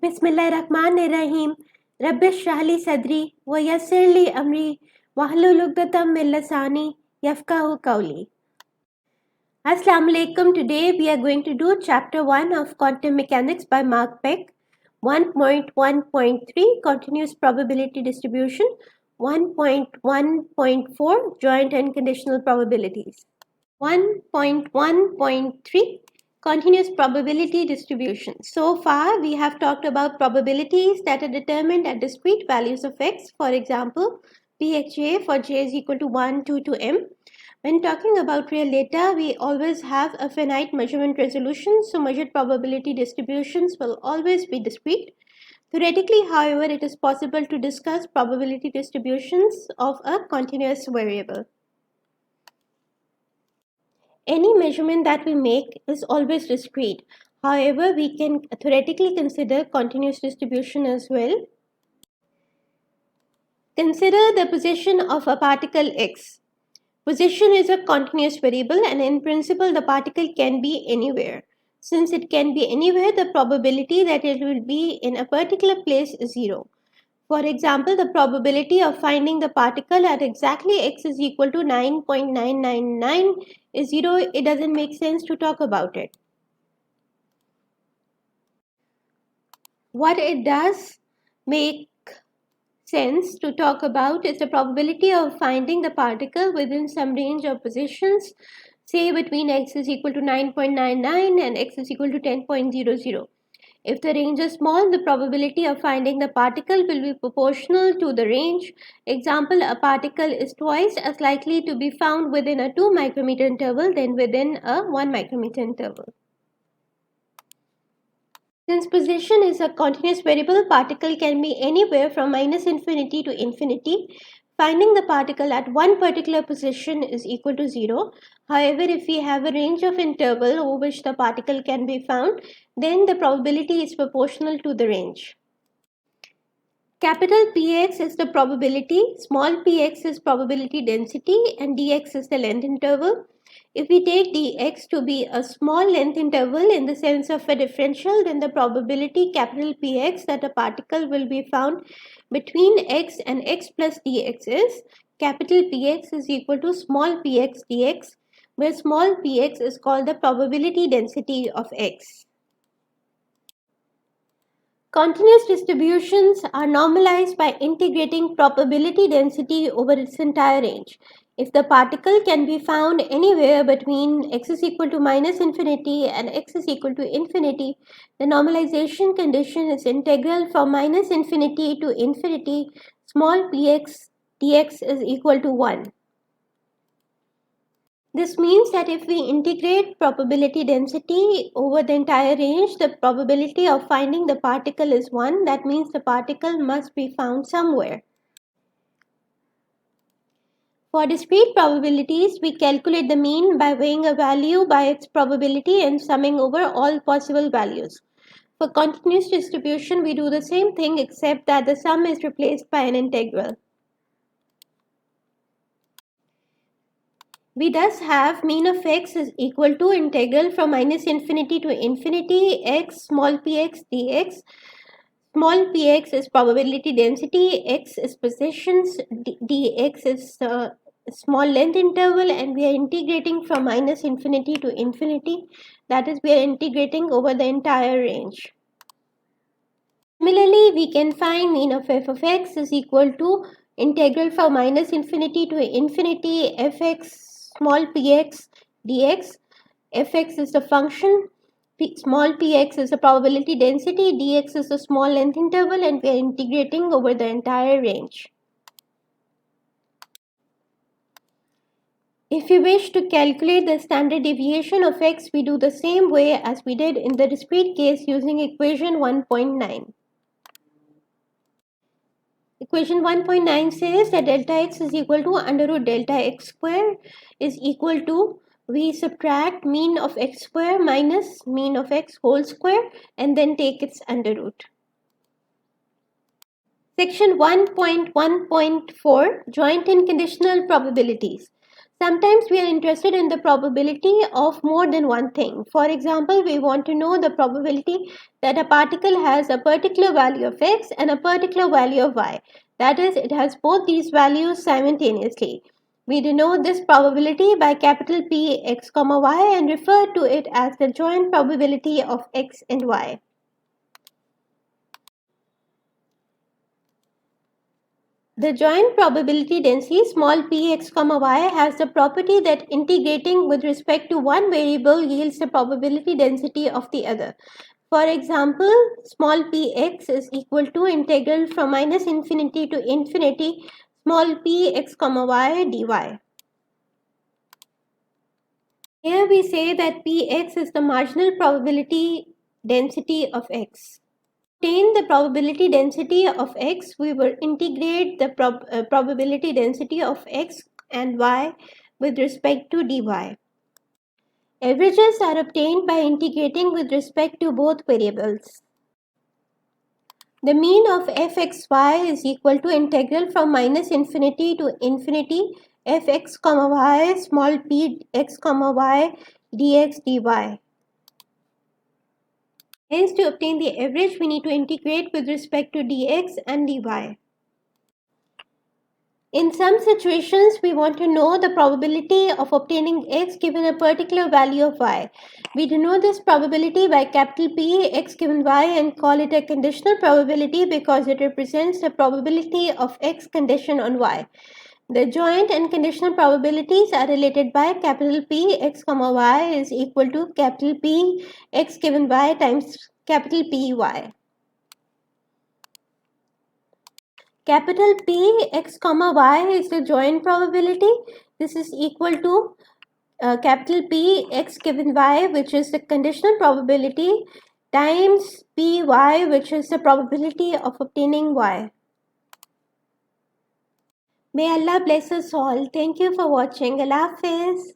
बिस्मिल्लाहिर्रहमानिर्रहीम रब्बिश रहली सदरी व यस्सिरली अमरी वहलुल उक़दतम मिन लिसानी यफ़क़हू क़ौली. Assalamu alaikum. Today we are going to do chapter 1 of quantum mechanics by Mark Beck. 1.1.3 continuous probability distribution, 1.1.4 joint and conditional probabilities. 1.1.3 Continuous probability distribution. So far we have talked about probabilities that are determined at discrete values of x. For example, Pxj for j is equal to 1, 2 to m. When talking about real data, we always have a finite measurement resolution, so measured probability distributions will always be discrete. Theoretically, however, it is possible to discuss probability distributions of a continuous variable. Any measurement that we make is always discrete. However, we can theoretically consider continuous distribution as well. Consider the position of a particle x. Position is a continuous variable and in principle the particle can be anywhere. Since it can be anywhere, the probability that it will be in a particular place is 0. For example, the probability of finding the particle at exactly x is equal to 9.999 is 0. It doesn't make sense to talk about it. What it does make sense to talk about is the probability of finding the particle within some range of positions, say between x is equal to 9.99 and x is equal to 10.00. If the range is small, the probability of finding the particle will be proportional to the range. Example, a particle is twice as likely to be found within a 2 micrometer interval than within a 1 micrometer interval. Since position is a continuous variable, particle can be anywhere from minus infinity to infinity. Finding the particle at one particular position is equal to 0. However, if we have a range of interval over which the particle can be found, then the probability is proportional to the range. Capital Px is the probability, small px is probability density, and dx is the length interval. If we take dx to be a small length interval in the sense of a differential, then the probability capital Px that a particle will be found between x and x plus dx is capital Px is equal to small px dx, where small px is called the probability density of x. Continuous distributions are normalized by integrating probability density over its entire range. If the particle can be found anywhere between x is equal to minus infinity and x is equal to infinity, the normalization condition is integral from minus infinity to infinity, small px dx is equal to 1. This means that if we integrate probability density over the entire range, the probability of finding the particle is 1. That means the particle must be found somewhere. For discrete probabilities, we calculate the mean by weighing a value by its probability and summing over all possible values. For continuous distribution, we do the same thing except that the sum is replaced by an integral. We thus have mean of x is equal to integral from minus infinity to infinity x small px dx. Small px is probability density, x is positions, dx is small length interval, and we are integrating from minus infinity to infinity. That is, we are integrating over the entire range. Similarly, we can find mean of f of x is equal to integral from minus infinity to infinity fx small px dx. Fx is the function, small px is the probability density, dx is the small length interval, and we are integrating over the entire range. If you wish to calculate the standard deviation of x, we do the same way as we did in the discrete case using equation 1.9. Equation 1.9 says that delta x is equal to under root delta x square is equal to, we subtract mean of x square minus mean of x whole square and then take its under root. Section 1.1.4 Joint and conditional probabilities. Sometimes we are interested in the probability of more than one thing. For example, we want to know the probability that a particle has a particular value of x and a particular value of y. That is, it has both these values simultaneously. We denote this probability by capital P x comma y and refer to it as the joint probability of x and y. The joint probability density small px comma y has the property that integrating with respect to one variable yields the probability density of the other. For example, small px is equal to integral from minus infinity to infinity small px comma y dy. Here we say that px is the marginal probability density of x. To obtain the probability density of x, we will integrate the probability density of x and y with respect to dy. Averages are obtained by integrating with respect to both variables. The mean of fxy is equal to integral from minus infinity to infinity fx comma y small p x comma y dx dy. Hence, to obtain the average, we need to integrate with respect to dx and dy. In some situations, we want to know the probability of obtaining x given a particular value of y. We denote this probability by capital P x given y and call it a conditional probability because it represents the probability of x condition on y. The joint and conditional probabilities are related by capital P x comma y is equal to capital P x given y times capital P y. Capital P x comma y is the joint probability. This is equal to capital P x given y, which is the conditional probability, times P y, which is the probability of obtaining y. May Allah bless us all. Thank you for watching. Allah Hafiz.